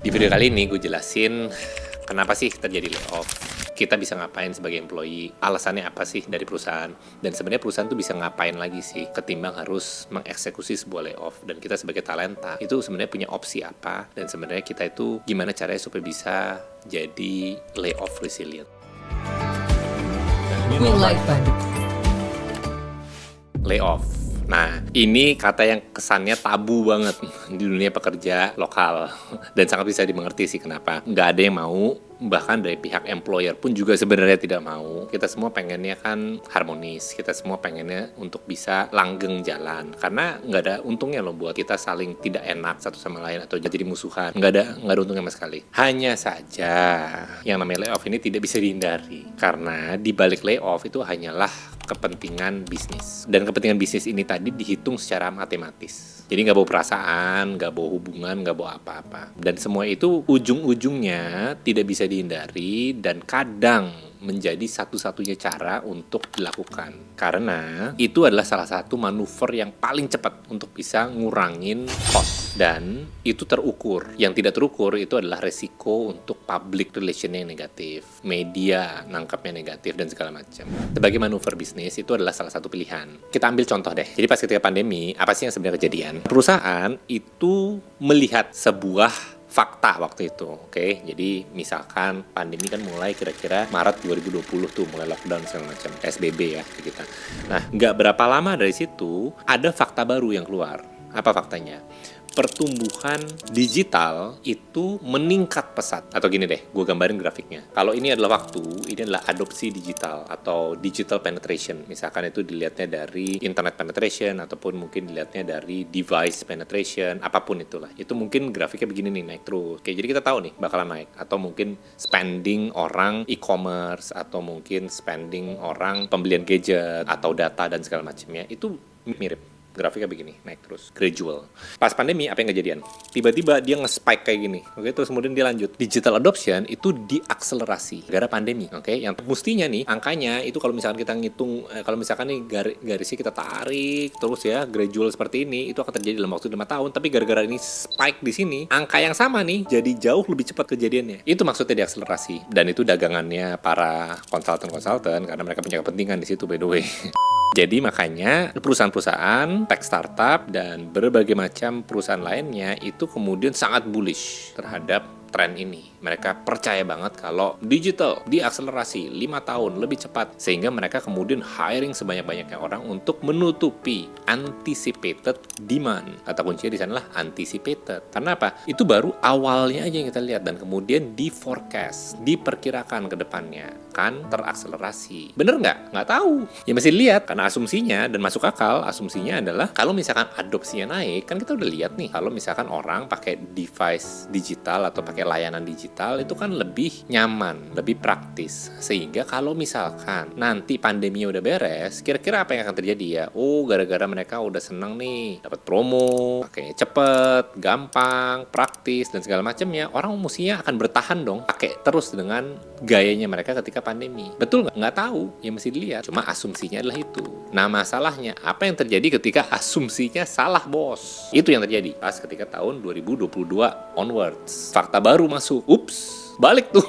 Di video kali ini gue jelasin kenapa sih terjadi layoff, kita bisa ngapain sebagai employee, alasannya apa sih dari perusahaan, dan sebenarnya perusahaan tuh bisa ngapain lagi sih ketimbang harus mengeksekusi sebuah layoff, dan kita sebagai talenta itu sebenarnya punya opsi apa, dan sebenarnya kita itu gimana caranya supaya bisa jadi layoff resilient. Layoff. Nah, ini kata yang kesannya tabu banget di dunia pekerja lokal. Dan sangat bisa dimengerti sih kenapa. Nggak ada yang mau, bahkan dari pihak employer pun juga sebenarnya tidak mau. Kita semua pengennya kan harmonis, kita semua pengennya untuk bisa langgeng jalan. Karena nggak ada untungnya loh buat kita saling tidak enak satu sama lain atau jadi musuhan. Nggak ada untungnya sama sekali. Hanya saja yang namanya layoff ini tidak bisa dihindari. Karena di balik layoff itu hanyalah kepentingan bisnis. Dan kepentingan bisnis ini tadi dihitung secara matematis. Jadi nggak bawa perasaan, nggak bawa hubungan, nggak bawa apa-apa. Dan semua itu ujung-ujungnya tidak bisa dihindari dan kadang menjadi satu-satunya cara untuk dilakukan. Karena itu adalah salah satu manuver yang paling cepat untuk bisa ngurangin cost. Dan itu terukur. Yang tidak terukur itu adalah resiko untuk public relation yang negatif. Media nangkapnya negatif dan segala macam. Sebagai manuver bisnis itu adalah salah satu pilihan. Kita ambil contoh deh. Jadi pas ketika pandemi, apa sih yang sebenarnya kejadian? Perusahaan itu melihat sebuah fakta waktu itu, oke? Jadi misalkan pandemi kan mulai kira-kira Maret 2020 tuh mulai lockdown segala macam, PSBB ya kita. Nah, nggak berapa lama dari situ ada fakta baru yang keluar. Apa faktanya? Pertumbuhan digital itu meningkat pesat. Atau gini deh, gue gambarin grafiknya. Kalau ini adalah waktu, ini adalah adopsi digital atau digital penetration. Misalkan itu dilihatnya dari internet penetration ataupun mungkin dilihatnya dari device penetration, apapun itulah. Itu mungkin grafiknya begini nih, naik terus. Oke, jadi kita tahu nih bakalan naik. Atau mungkin spending orang e-commerce atau mungkin spending orang pembelian gadget atau data dan segala macamnya itu mirip. Grafiknya begini, naik terus, gradual. Pas pandemi, apa yang kejadian? Tiba-tiba dia nge-spike kayak gini, oke? Terus kemudian dia lanjut. Digital adoption itu diakselerasi gara pandemi, oke? Yang mestinya nih, angkanya itu kalau misalkan kita ngitung, kalau misalkan nih garisnya kita tarik terus ya, gradual seperti ini, itu akan terjadi dalam waktu 5 tahun. Tapi gara-gara ini spike di sini, angka yang sama nih, jadi jauh lebih cepat kejadiannya. Itu maksudnya diakselerasi. Dan itu dagangannya para konsultan, karena mereka punya kepentingan di situ, by the way. Jadi makanya perusahaan-perusahaan, tech startup, dan berbagai macam perusahaan lainnya itu kemudian sangat bullish terhadap tren ini. Mereka percaya banget kalau digital diakselerasi 5 tahun lebih cepat. Sehingga mereka kemudian hiring sebanyak-banyaknya orang untuk menutupi anticipated demand. Kata kuncinya di sana lah anticipated. Karena apa? Itu baru awalnya aja yang kita lihat. Dan kemudian di forecast, diperkirakan ke depannya. Kan terakselerasi. Bener nggak? Nggak tahu. Ya masih lihat. Karena asumsinya dan masuk akal, asumsinya adalah kalau misalkan adopsinya naik, kan kita udah lihat nih. Kalau misalkan orang pakai device digital atau pakai layanan digital itu kan lebih nyaman, lebih praktis. Sehingga kalau misalkan nanti pandeminya udah beres, kira-kira apa yang akan terjadi ya? Oh, gara-gara mereka udah seneng nih, dapat promo, pakainya cepet, gampang, praktis, dan segala macamnya. Orang mestinya akan bertahan dong, pakai terus dengan gayanya mereka ketika pandemi. Betul nggak? Nggak tahu, ya mesti dilihat. Cuma asumsinya adalah itu. Nah, masalahnya, apa yang terjadi ketika asumsinya salah, bos? Itu yang terjadi pas ketika tahun 2022 onwards. Fakta baru masuk, ups, balik tuh.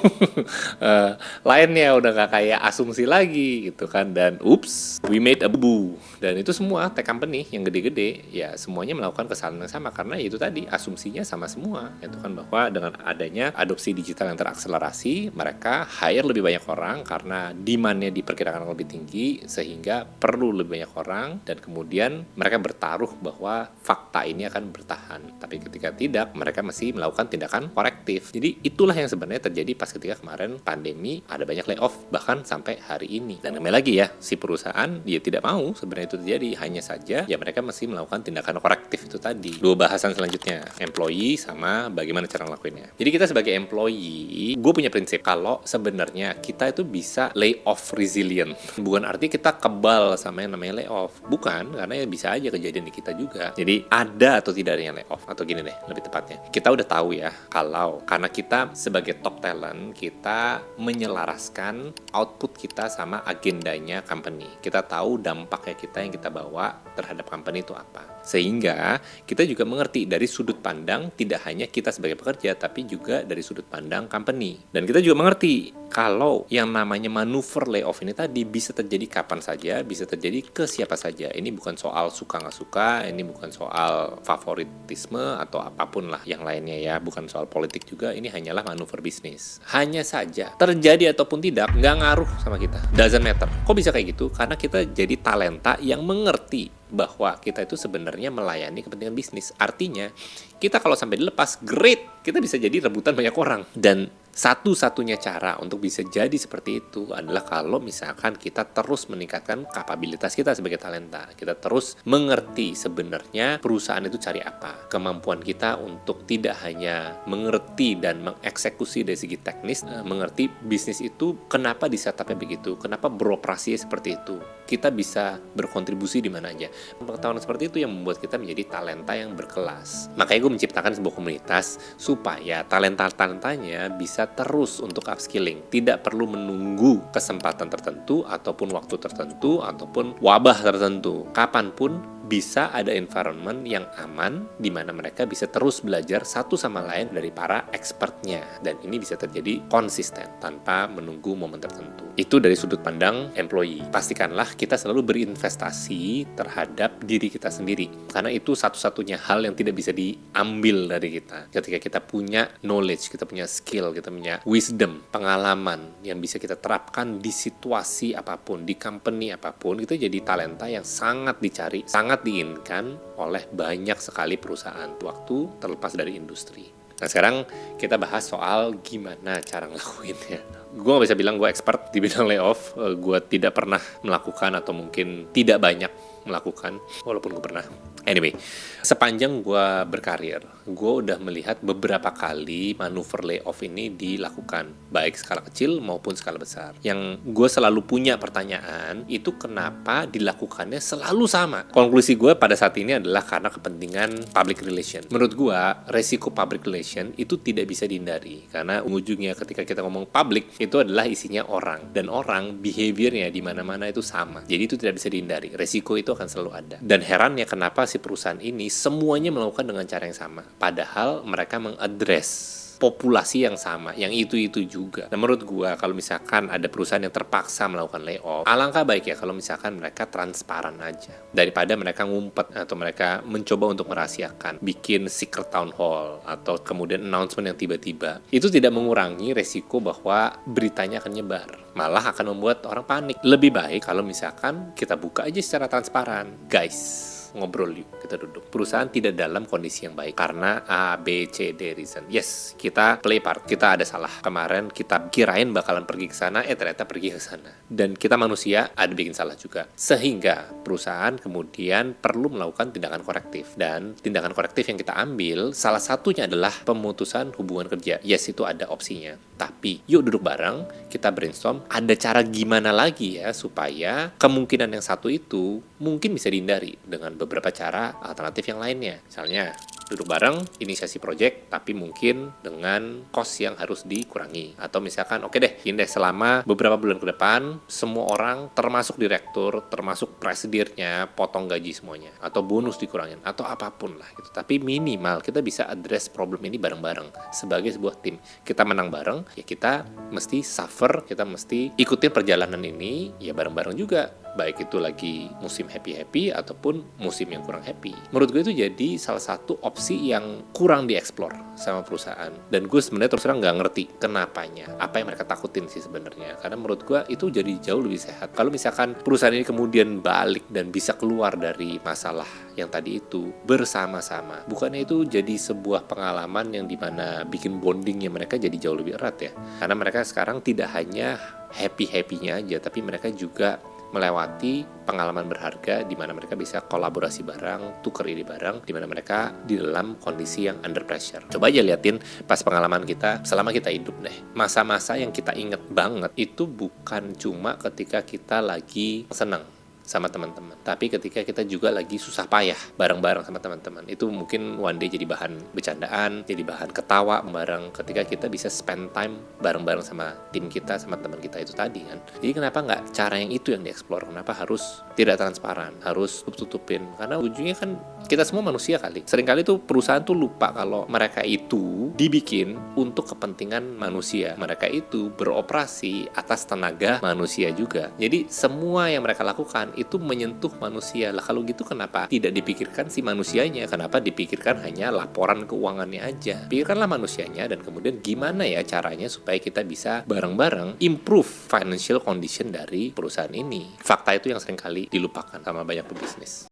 Lainnya udah gak kayak asumsi lagi gitu kan. Dan ups, we made a boo. Dan itu semua tech company yang gede-gede ya semuanya melakukan kesalahan yang sama. Karena itu tadi asumsinya sama semua. Itu kan bahwa dengan adanya adopsi digital yang terakselerasi, mereka hire lebih banyak orang karena demand-nya diperkirakan lebih tinggi, sehingga perlu lebih banyak orang. Dan kemudian mereka bertaruh bahwa fakta ini akan bertahan. Tapi ketika tidak, mereka masih melakukan tindakan korektif. Jadi itulah yang sebenarnya terjadi pas ketika kemarin pandemi, ada banyak layoff bahkan sampai hari ini. Dan kembali lagi ya, si perusahaan dia tidak mau sebenarnya itu terjadi, hanya saja ya mereka masih melakukan tindakan korektif itu tadi. Dua bahasan selanjutnya, employee sama bagaimana cara ngelakuinnya. Jadi kita sebagai employee, gue punya prinsip kalau sebenarnya kita itu bisa layoff resilient. Bukan arti kita kebal sama yang namanya layoff, bukan, karena ya bisa aja kejadian di kita juga. Jadi ada atau tidak adanya layoff, atau gini deh lebih tepatnya, kita udah tahu ya kalau karena kita sebagai top talent, kita menyelaraskan output kita sama agendanya company. Kita tahu dampaknya kita yang kita bawa terhadap company itu apa. Sehingga kita juga mengerti dari sudut pandang tidak hanya kita sebagai pekerja, tapi juga dari sudut pandang company. Dan kita juga mengerti kalau yang namanya manuver layoff ini tadi bisa terjadi kapan saja, bisa terjadi ke siapa saja. Ini bukan soal suka nggak suka, ini bukan soal favoritisme atau apapun lah yang lainnya ya, bukan soal politik juga, ini hanyalah manuver bisnis. Hanya saja, terjadi ataupun tidak, nggak ngaruh sama kita. Doesn't matter. Kok bisa kayak gitu? Karena kita jadi talenta yang mengerti bahwa kita itu sebenarnya melayani kepentingan bisnis. Artinya, kita kalau sampai dilepas, great! Kita bisa jadi rebutan banyak orang. Dan satu-satunya cara untuk bisa jadi seperti itu adalah kalau misalkan kita terus meningkatkan kapabilitas kita sebagai talenta. Kita terus mengerti sebenarnya perusahaan itu cari apa. Kemampuan kita untuk tidak hanya mengerti dan mengeksekusi dari segi teknis, mengerti bisnis itu kenapa di setupnya begitu, kenapa beroperasinya seperti itu. Kita bisa berkontribusi di mana aja. Pengetahuan seperti itu yang membuat kita menjadi talenta yang berkelas. Makanya gue menciptakan sebuah komunitas supaya talenta-talentanya bisa terus untuk upskilling. Tidak perlu menunggu kesempatan tertentu ataupun waktu tertentu ataupun wabah tertentu. Kapanpun bisa ada environment yang aman di mana mereka bisa terus belajar satu sama lain dari para expertnya, dan ini bisa terjadi konsisten tanpa menunggu momen tertentu. Itu dari sudut pandang employee. Pastikanlah kita selalu berinvestasi terhadap diri kita sendiri, karena itu satu-satunya hal yang tidak bisa diambil dari kita. Ketika kita punya knowledge, kita punya skill, kita punya wisdom, pengalaman yang bisa kita terapkan di situasi apapun, di company apapun, kita jadi talenta yang sangat dicari, sangat diinginkan oleh banyak sekali perusahaan waktu terlepas dari industri. Nah, sekarang kita bahas soal gimana cara ngelakuinnya. Gue gak bisa bilang gue expert di bidang layoff. Gue tidak pernah melakukan atau mungkin tidak banyak melakukan, walaupun gue pernah. Anyway, sepanjang gue berkarir, gue udah melihat beberapa kali manuver layoff ini dilakukan, baik skala kecil maupun skala besar. Yang gue selalu punya pertanyaan, itu kenapa dilakukannya selalu sama? Konklusi gue pada saat ini adalah karena kepentingan public relation. Menurut gue, resiko public relation itu tidak bisa dihindari, karena ujungnya ketika kita ngomong public, itu adalah isinya orang. Dan orang, behaviornya di mana-mana itu sama. Jadi itu tidak bisa dihindari. Resiko itu akan selalu ada. Dan herannya kenapa si perusahaan ini semuanya melakukan dengan cara yang sama. Padahal mereka mengadres populasi yang sama, yang itu-itu juga. Nah, menurut gua kalau misalkan ada perusahaan yang terpaksa melakukan layoff, alangkah baik ya kalau misalkan mereka transparan aja, daripada mereka ngumpet atau mereka mencoba untuk merahasiakan, bikin secret town hall atau kemudian announcement yang tiba-tiba. Itu tidak mengurangi resiko bahwa beritanya akan nyebar, malah akan membuat orang panik. Lebih baik kalau misalkan kita buka aja secara transparan. Guys, ngobrol yuk, kita duduk. Perusahaan tidak dalam kondisi yang baik karena A, B, C, D reason. Yes, kita play part, kita ada salah. Kemarin kita kirain bakalan pergi ke sana, ternyata pergi ke sana. Dan kita manusia ada bikin salah juga. Sehingga perusahaan kemudian perlu melakukan tindakan korektif. Dan tindakan korektif yang kita ambil, salah satunya adalah pemutusan hubungan kerja. Yes, itu ada opsinya. Tapi yuk duduk bareng, kita brainstorm, ada cara gimana lagi ya supaya kemungkinan yang satu itu mungkin bisa dihindari dengan beberapa cara alternatif yang lainnya. Misalnya, duduk bareng, inisiasi project, tapi mungkin dengan cost yang harus dikurangi. Atau misalkan, oke deh, ini deh selama beberapa bulan ke depan, semua orang, termasuk direktur, termasuk presidirnya, potong gaji semuanya. Atau bonus dikurangin, atau apapun lah. Gitu. Tapi minimal kita bisa address problem ini bareng-bareng. Sebagai sebuah tim, kita menang bareng, ya kita mesti suffer, kita mesti ikutin perjalanan ini, ya bareng-bareng juga. Baik itu lagi musim happy-happy ataupun musim yang kurang happy. Menurut gue itu jadi salah satu opsi yang kurang dieksplor sama perusahaan. Dan gue sebenarnya terus terang nggak ngerti kenapanya, apa yang mereka takutin sih sebenarnya. Karena menurut gue itu jadi jauh lebih sehat. Kalau misalkan perusahaan ini kemudian balik dan bisa keluar dari masalah yang tadi itu bersama-sama, bukannya itu jadi sebuah pengalaman yang dimana bikin bondingnya mereka jadi jauh lebih erat ya. Karena mereka sekarang tidak hanya happy-happynya aja, tapi mereka juga melewati pengalaman berharga di mana mereka bisa kolaborasi bareng, tuker ide bareng, di mana mereka di dalam kondisi yang under pressure. Coba aja liatin pas pengalaman kita selama kita hidup deh. Masa-masa yang kita inget banget itu bukan cuma ketika kita lagi senang. sama teman-teman. Tapi ketika kita juga lagi susah payah bareng-bareng sama teman-teman, itu mungkin one day jadi bahan bercandaan, jadi bahan ketawa bareng ketika kita bisa spend time bareng-bareng sama tim kita, sama teman kita itu tadi kan. Jadi kenapa nggak cara yang itu yang dieksplor? Kenapa harus tidak transparan, harus tutup-tutupin? Karena ujungnya kan kita semua manusia kali. Seringkali tuh perusahaan tuh lupa kalau mereka itu dibikin untuk kepentingan manusia. Mereka itu beroperasi atas tenaga manusia juga. Jadi semua yang mereka lakukan itu menyentuh manusia. Lah kalau gitu kenapa tidak dipikirkan si manusianya? Kenapa dipikirkan hanya laporan keuangannya aja? Pikirkanlah manusianya dan kemudian gimana ya caranya supaya kita bisa bareng-bareng improve financial condition dari perusahaan ini. Fakta itu yang seringkali dilupakan sama banyak pebisnis.